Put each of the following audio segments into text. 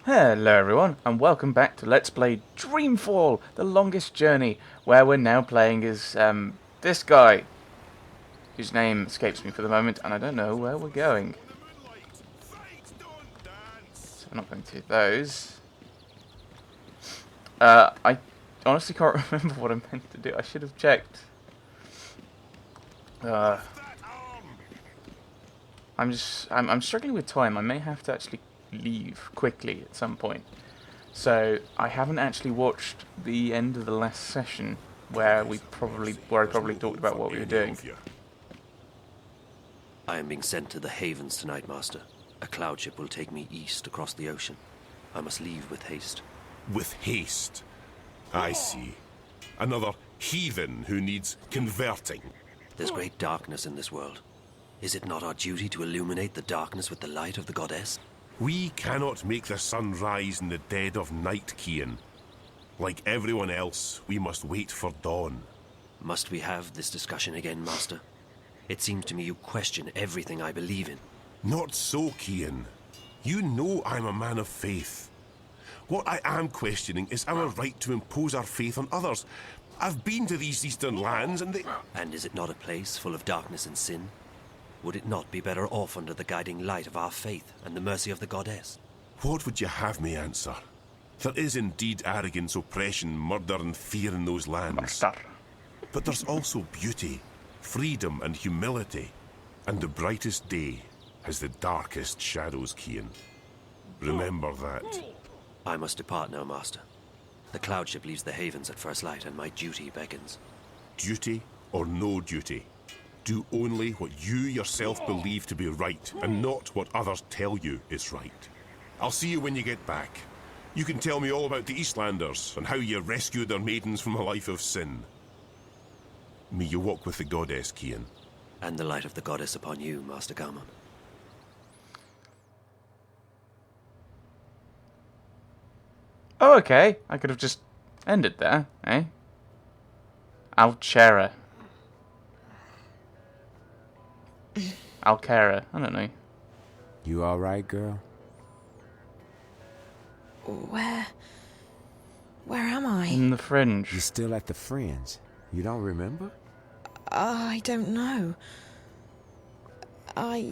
Hello everyone, and welcome back to Let's Play Dreamfall, the longest journey, where we're now playing as, this guy, whose name escapes me for the moment, and I don't know where we're going. So I'm not going to those. I honestly can't remember what I meant to do. I should have checked. I'm struggling with time. I may have to actually leave quickly at some point. So I haven't actually watched the end of the last session where I probably talked about what we were doing. I am being sent to the Havens tonight, Master. A cloud ship will take me east across the ocean. I must leave with haste. With haste? I see. Another heathen who needs converting. There's great darkness in this world. Is it not our duty to illuminate the darkness with the light of the goddess? We cannot make the sun rise in the dead of night, Kian. Like everyone else, we must wait for dawn. Must we have this discussion again, Master? It seems to me you question everything I believe in. Not so, Kian. You know I'm a man of faith. What I am questioning is our right to impose our faith on others. I've been to these eastern lands and they... And is it not a place full of darkness and sin? Would it not be better off under the guiding light of our faith and the mercy of the goddess? What would you have me answer? There is indeed arrogance, oppression, murder and fear in those lands. But there's also beauty, freedom and humility. And the brightest day has the darkest shadows, Kian. Remember that. I must depart now, Master. The cloud ship leaves the Havens at first light and my duty beckons. Duty or no duty? Do only what you yourself believe to be right, and not what others tell you is right. I'll see you when you get back. You can tell me all about the Eastlanders, and how you rescued their maidens from a life of sin. May you walk with the goddess, Kian. And the light of the goddess upon you, Master Garmin. Oh, okay. I could have just ended there, eh? Cara. Cara. I don't know. You all right, girl? Where am I? In the fringe. You're still at the fringe. You don't remember? I don't know. How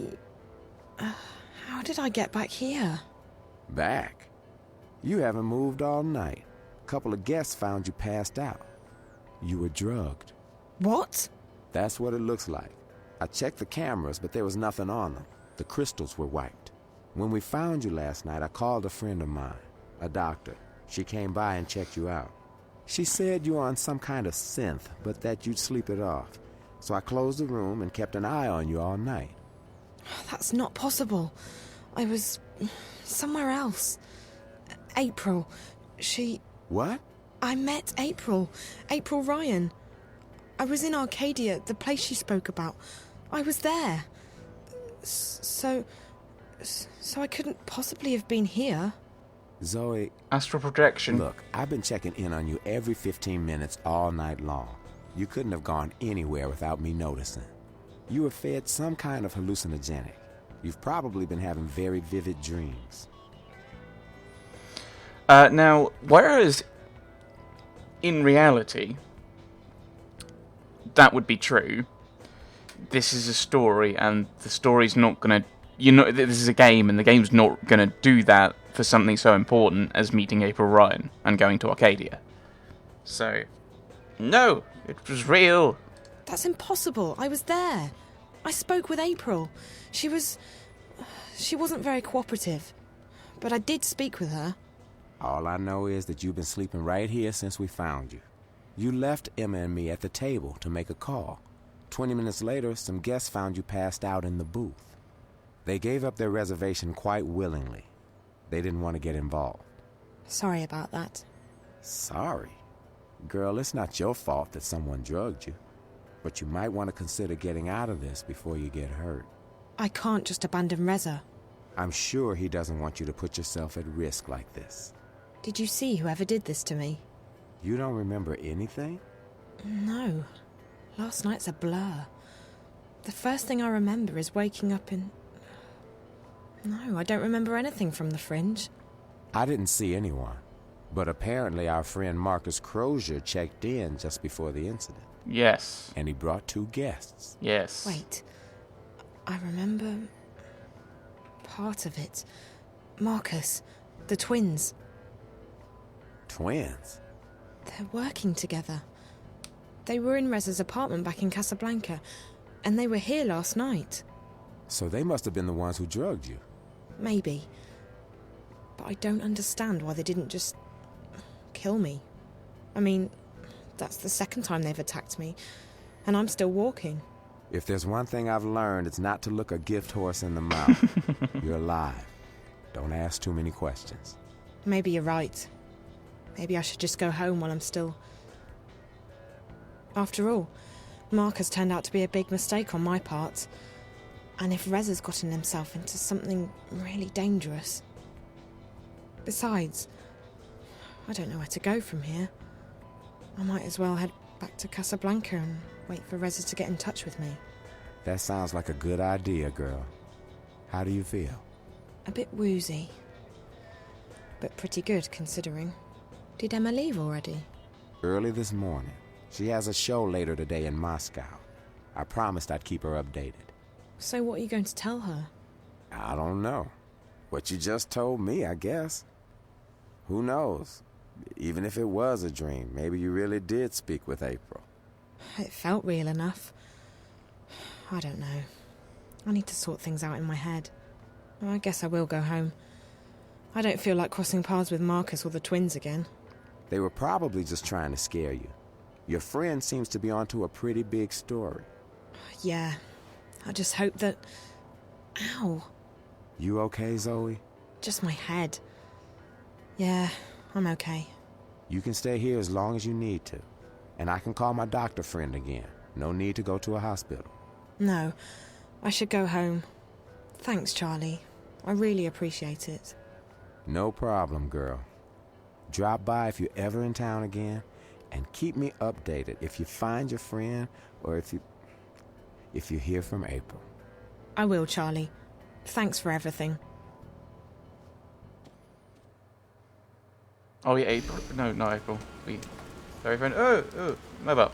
did I get back here? Back? You haven't moved all night. A couple of guests found you passed out. You were drugged. What? That's what it looks like. I checked the cameras, but there was nothing on them. The crystals were wiped. When we found you last night, I called a friend of mine, a doctor. She came by and checked you out. She said you were on some kind of synth, but that you'd sleep it off. So I closed the room and kept an eye on you all night. That's not possible. I was somewhere else. April. She... What? I met April. April Ryan. I was in Arcadia, the place she spoke about. I was there. So I couldn't possibly have been here. Zoe... Astral projection. Look, I've been checking in on you every 15 minutes all night long. You couldn't have gone anywhere without me noticing. You were fed some kind of hallucinogenic. You've probably been having very vivid dreams. Now, whereas in reality that would be true, this is a story, and the story's not gonna... this is a game, and the game's not gonna do that for something so important as meeting April Ryan and going to Arcadia. So, no, it was real. That's impossible. I was there. I spoke with April. She wasn't very cooperative. But I did speak with her. All I know is that you've been sleeping right here since we found you. You left Emma and me at the table to make a call. 20 minutes later, some guests found you passed out in the booth. They gave up their reservation quite willingly. They didn't want to get involved. Sorry about that. Sorry? Girl, it's not your fault that someone drugged you. But you might want to consider getting out of this before you get hurt. I can't just abandon Reza. I'm sure he doesn't want you to put yourself at risk like this. Did you see whoever did this to me? You don't remember anything? No. Last night's a blur. The first thing I remember is waking up in... No, I don't remember anything from the fringe. I didn't see anyone, but apparently our friend Marcus Crozier checked in just before the incident. Yes. And he brought 2 guests. Yes. Wait. I remember part of it. Marcus, the twins. Twins? They're working together. They were in Rez's apartment back in Casablanca, and they were here last night. So they must have been the ones who drugged you. Maybe. But I don't understand why they didn't just kill me. I mean, that's the second time they've attacked me, and I'm still walking. If there's one thing I've learned, it's not to look a gift horse in the mouth. You're alive. Don't ask too many questions. Maybe you're right. Maybe I should just go home while I'm still... After all, Marcus turned out to be a big mistake on my part. And if Rez has gotten himself into something really dangerous... Besides, I don't know where to go from here. I might as well head back to Casablanca and wait for Rez to get in touch with me. That sounds like a good idea, girl. How do you feel? A bit woozy. But pretty good, considering. Did Emma leave already? Early this morning. She has a show later today in Moscow. I promised I'd keep her updated. So what are you going to tell her? I don't know. What you just told me, I guess. Who knows? Even if it was a dream, maybe you really did speak with April. It felt real enough. I don't know. I need to sort things out in my head. I guess I will go home. I don't feel like crossing paths with Marcus or the twins again. They were probably just trying to scare you. Your friend seems to be onto a pretty big story. Yeah. I just hope that... Ow. You okay, Zoe? Just my head. Yeah, I'm okay. You can stay here as long as you need to. And I can call my doctor friend again. No need to go to a hospital. No, I should go home. Thanks, Charlie. I really appreciate it. No problem, girl. Drop by if you're ever in town again, and keep me updated if you find your friend or if you hear from April. I will, Charlie. Thanks for everything. Oh yeah, April. No, not April. Sorry, friend. Oh, mobile.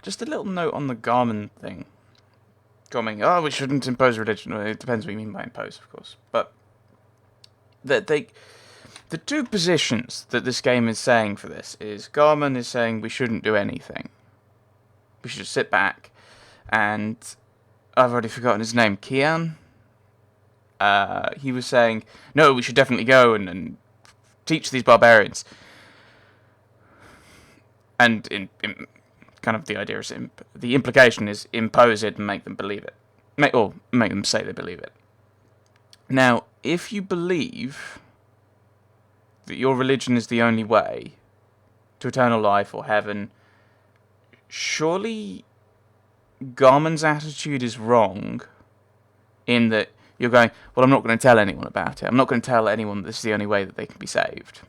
Just a little note on the Garmin thing. Coming. Oh, we shouldn't impose religion. Well, it depends what you mean by impose, of course. But the 2 positions that this game is saying for this is Garmin is saying we shouldn't do anything. We should just sit back, and I've already forgotten his name. Kian. He was saying, no, we should definitely go and teach these barbarians. And in kind of the idea is, the implication is impose it and make them believe it. Make them say they believe it. Now, if you believe that your religion is the only way to eternal life or heaven, surely Garmin's attitude is wrong in that you're going, well, I'm not going to tell anyone about it. I'm not going to tell anyone that this is the only way that they can be saved.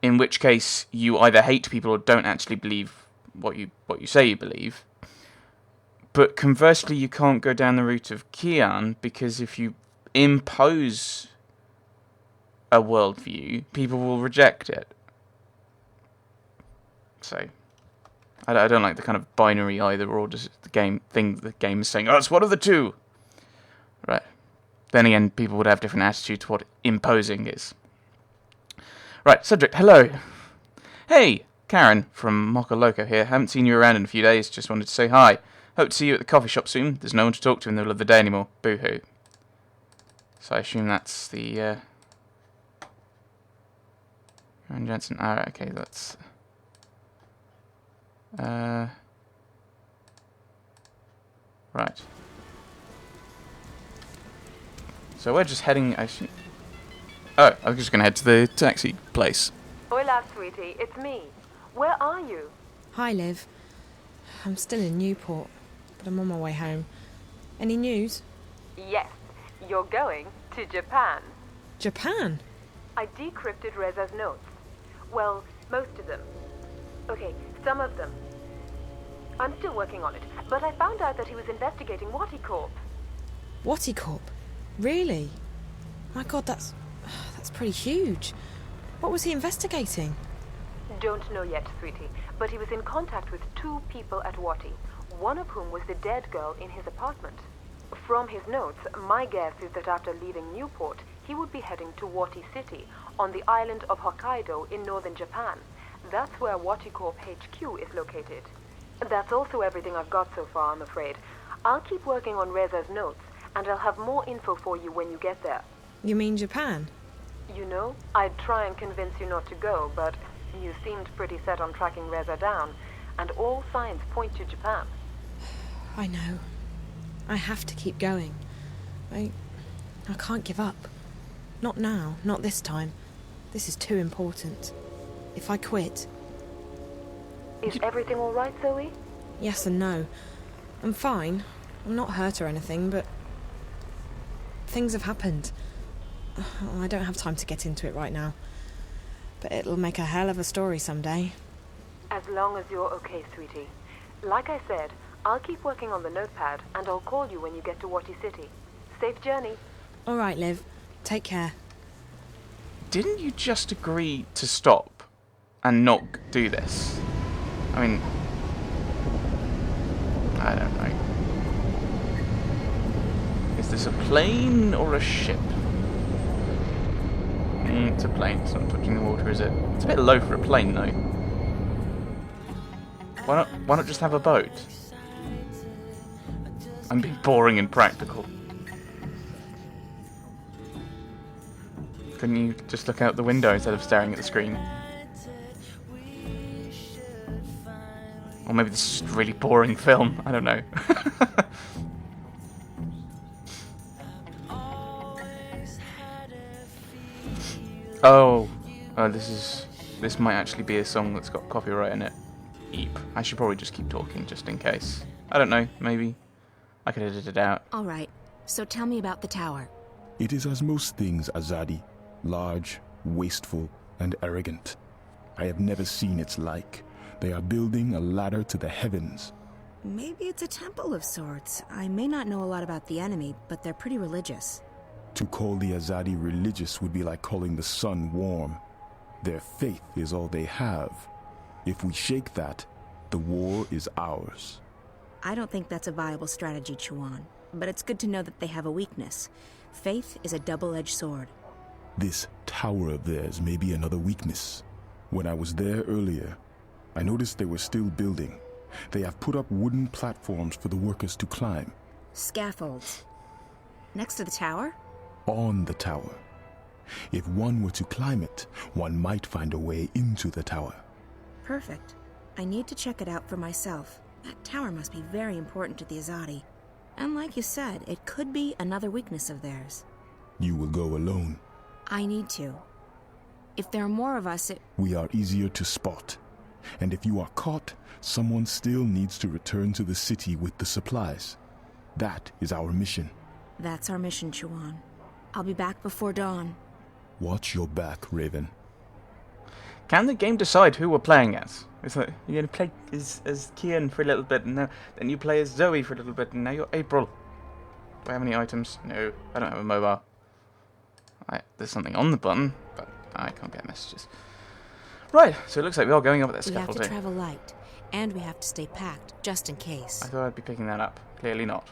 In which case, you either hate people or don't actually believe what you say you believe. But conversely, you can't go down the route of Kian, because if you impose a worldview, people will reject it. So, I don't like the kind of binary either or does the game is saying, oh, it's one of the 2. Right. Then again, people would have different attitudes to what imposing is. Right, subject, hello. Hey, Karen from Mocha Loco here. Haven't seen you around in a few days, just wanted to say hi. Hope to see you at the coffee shop soon. There's no one to talk to in the middle of the day anymore. Boo-hoo. So I assume that's the, Aaron Jensen. Alright, okay, that's... Right. So we're just heading... Oh, I was just going to head to the taxi place. Hola, sweetie. It's me. Where are you? Hi, Liv. I'm still in Newport, but I'm on my way home. Any news? Yes. You're going to Japan. Japan? I decrypted Reza's notes. Well, most of them. Okay, some of them. I'm still working on it, but I found out that he was investigating Wati Corp. Waticorp? Really? My God, that's pretty huge. What was he investigating? Don't know yet, sweetie, but he was in contact with 2 people at Wati, one of whom was the dead girl in his apartment. From his notes, my guess is that after leaving Newport, he would be heading to Wati City, on the island of Hokkaido in northern Japan. That's where Waticorp HQ is located. That's also everything I've got so far, I'm afraid. I'll keep working on Reza's notes, and I'll have more info for you when you get there. You mean Japan? You know, I'd try and convince you not to go, but you seemed pretty set on tracking Reza down, and all signs point to Japan. I know. I have to keep going. I can't give up. Not now, not this time. This is too important. If I quit... Is everything all right, Zoe? Yes and no. I'm fine. I'm not hurt or anything, but... things have happened. I don't have time to get into it right now. But it'll make a hell of a story someday. As long as you're okay, sweetie. Like I said, I'll keep working on the notepad, and I'll call you when you get to Wati City. Safe journey. All right, Liv. Take care. Didn't you just agree to stop and not do this? I mean, I don't know. Is this a plane or a ship? It's a plane. It's not touching the water, is it? It's a bit low for a plane, though. Why not just have a boat? I'm being boring and practical. Couldn't you just look out the window instead of staring at the screen? Or maybe this is a really boring film. I don't know. Oh, this might actually be a song that's got copyright in it. Eep. I should probably just keep talking just in case. I don't know. Maybe I could edit it out. All right. So tell me about the tower. It is as most things Azadi, large, wasteful, and arrogant. I have never seen its like. They are building a ladder to the heavens. Maybe it's a temple of sorts. I may not know a lot about the enemy, but they're pretty religious. To call the Azadi religious would be like calling the sun warm. Their faith is all they have. If we shake that, the war is ours. I don't think that's a viable strategy, Chuan. But it's good to know that they have a weakness. Faith is a double-edged sword. This tower of theirs may be another weakness. When I was there earlier, I noticed they were still building. They have put up wooden platforms for the workers to climb. Scaffolds. Next to the tower? On the tower. If one were to climb it, one might find a way into the tower. Perfect. I need to check it out for myself. That tower must be very important to the Azadi. And like you said, it could be another weakness of theirs. You will go alone. I need to. If there are more of us, We are easier to spot. And if you are caught, someone still needs to return to the city with the supplies. That is our mission. That's our mission, Chuan. I'll be back before dawn. Watch your back, Raven. Can the game decide who we're playing as? It's like, you're going to play as Kian for a little bit, and then you play as Zoe for a little bit, and now you're April. Do I have any items? No, I don't have a mobile. There's something on the button, but I can't get messages. Right, so it looks like we are going up at that We have to scaffolding. travel light, and we have to stay packed, just in case. I thought I'd be picking that up. Clearly not.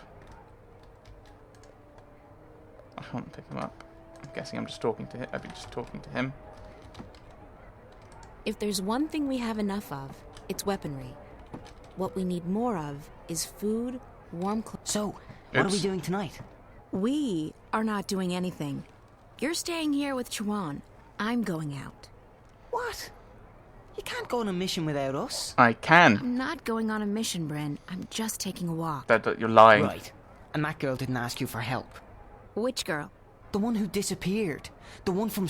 I can't pick him up. I'm guessing I'm just talking to him. I've been just talking to him. If there's one thing we have enough of, it's weaponry. What we need more of is food, warm clothes. So, what are we Oops. doing tonight? We are not doing anything. You're staying here with Chuan. I'm going out. What? You can't go on a mission without us. I can. I'm not going on a mission, Bryn. I'm just taking a walk. That you're lying. Right. And that girl didn't ask you for help. Which girl? The one who disappeared. The one from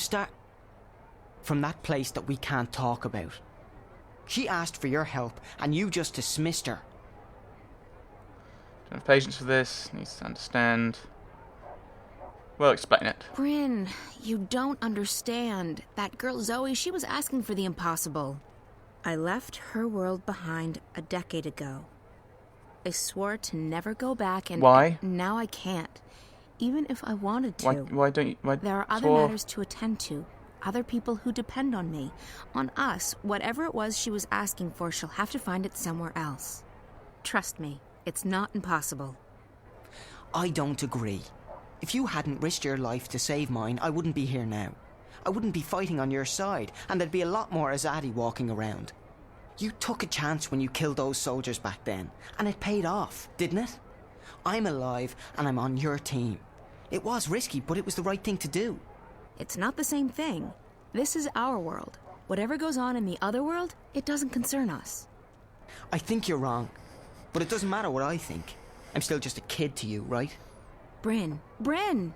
that place that we can't talk about. She asked for your help, and you just dismissed her. Don't have patience for this. Needs to understand. Well, explain it. Bryn, you don't understand. That girl Zoe, she was asking for the impossible. I left her world behind a decade ago. I swore to never go back, and Why? now I can't. even if I wanted to. Why don't you... Why, There are other matters to attend to. Other people who depend on me. On us, whatever it was she was asking for, she'll have to find it somewhere else. Trust me, it's not impossible. I don't agree. If you hadn't risked your life to save mine, I wouldn't be here now. I wouldn't be fighting on your side, and there'd be a lot more Azadi walking around. You took a chance when you killed those soldiers back then, and it paid off, didn't it? I'm alive, and I'm on your team. It was risky, but it was the right thing to do. It's not the same thing. This is our world. Whatever goes on in the other world, it doesn't concern us. I think you're wrong, but it doesn't matter what I think. I'm still just a kid to you, right? Bryn! Bryn!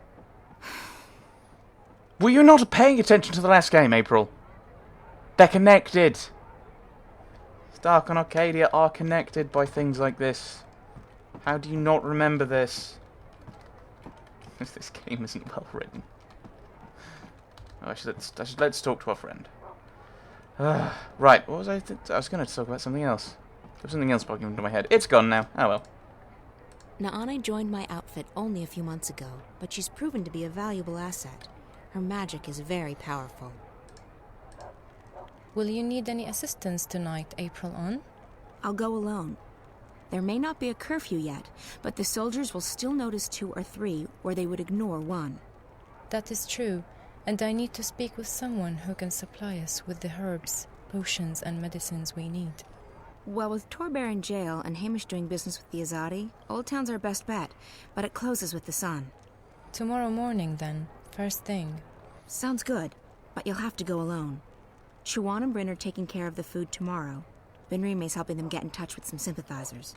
Were you not paying attention to the last game, April? They're connected. Stark and Arcadia are connected by things like this. How do you not remember this? Because this game isn't well written. Oh, let's talk to our friend. Right, what was I was going to talk about something else. There was something else popping into my head. It's gone now. Oh well. Naane joined my outfit only a few months ago, but she's proven to be a valuable asset. Her magic is very powerful. Will you need any assistance tonight, April on? I'll go alone. There may not be a curfew yet, but the soldiers will still notice 2 or 3 where they would ignore 1. That is true, and I need to speak with someone who can supply us with the herbs, potions, and medicines we need. Well, with Torbear in jail and Hamish doing business with the Azadi, Old Town's our best bet, but it closes with the sun. Tomorrow morning, then. First thing. Sounds good, but you'll have to go alone. Siobhan and Bryn are taking care of the food tomorrow. Benrime's helping them get in touch with some sympathizers.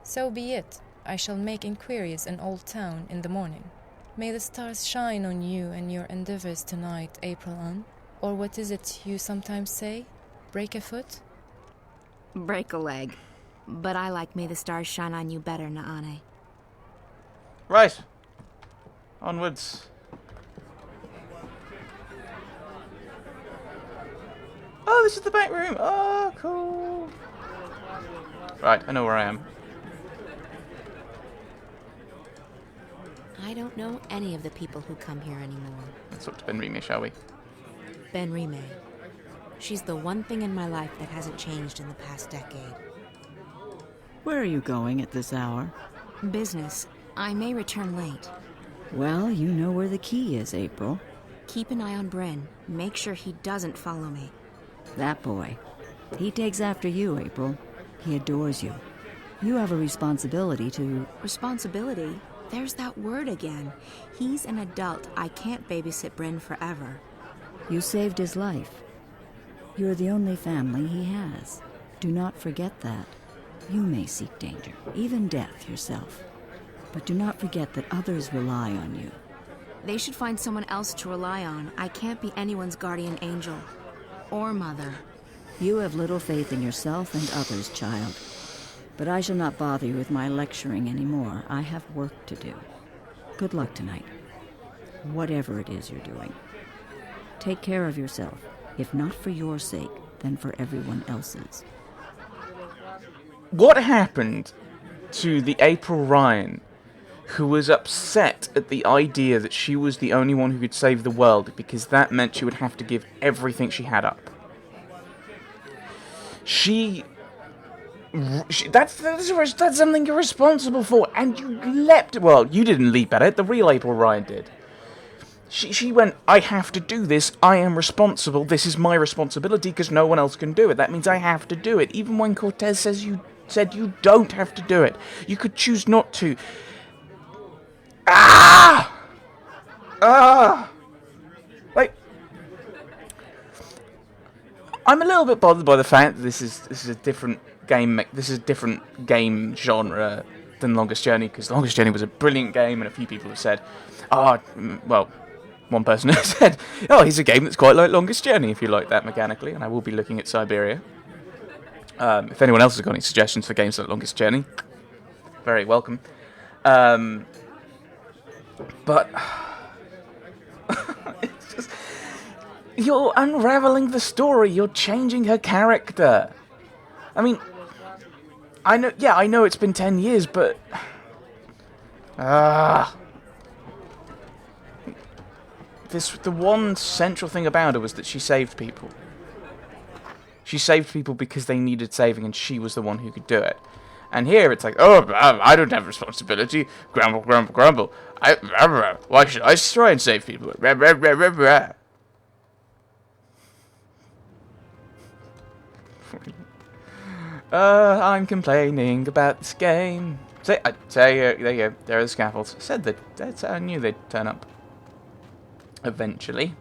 So be it. I shall make inquiries in Old Town in the morning. May the stars shine on you and your endeavors tonight, April on. Or what is it you sometimes say? Break a foot? Break a leg. But I like May the Stars Shine on You better, Naane. Right. Onwards. Oh, this is the back room. Oh, cool. Right, I know where I am. I don't know any of the people who come here anymore. Let's talk to Benrime, shall we? Benrime. She's the one thing in my life that hasn't changed in the past decade. Where are you going at this hour? Business. I may return late. Well, you know where the key is, April. Keep an eye on Bryn. Make sure he doesn't follow me. That boy. He takes after you, April. He adores you. You have a responsibility to... Responsibility? There's that word again. He's an adult. I can't babysit Bryn forever. You saved his life. You're the only family he has. Do not forget that. You may seek danger, even death yourself. But do not forget that others rely on you. They should find someone else to rely on. I can't be anyone's guardian angel. Or mother. You have little faith in yourself and others, child. But I shall not bother you with my lecturing anymore. I have work to do. Good luck tonight. Whatever it is you're doing. Take care of yourself. If not for your sake, then for everyone else's. What happened to the April Ryan who was upset at the idea that she was the only one who could save the world because that meant she would have to give everything she had up? That's something you're responsible for, and you leapt. Well, you didn't leap at it. The real April Ryan did. She went, I have to do this, I am responsible, this is my responsibility because no one else can do it. That means I have to do it. Even when Cortez said you don't have to do it. You could choose not to. Like, I'm a little bit bothered by the fact that this is a different game. This is a different game genre than Longest Journey, because Longest Journey was a brilliant game, and a few people have said, one person has said, here's a game that's quite like Longest Journey, if you like that mechanically, and I will be looking at Siberia. If anyone else has got any suggestions for games like Longest Journey, very welcome. But it's just, you're unraveling the story, you're changing her character. I mean, I know it's been 10 years, but... the one central thing about her was that she saved people. She saved people because they needed saving, and she was the one who could do it. And here it's like, oh, I don't have responsibility. Grumble, grumble, grumble. Why should I try and save people? I'm complaining about this game. There you go. There are the scaffolds. I knew they'd turn up. Eventually.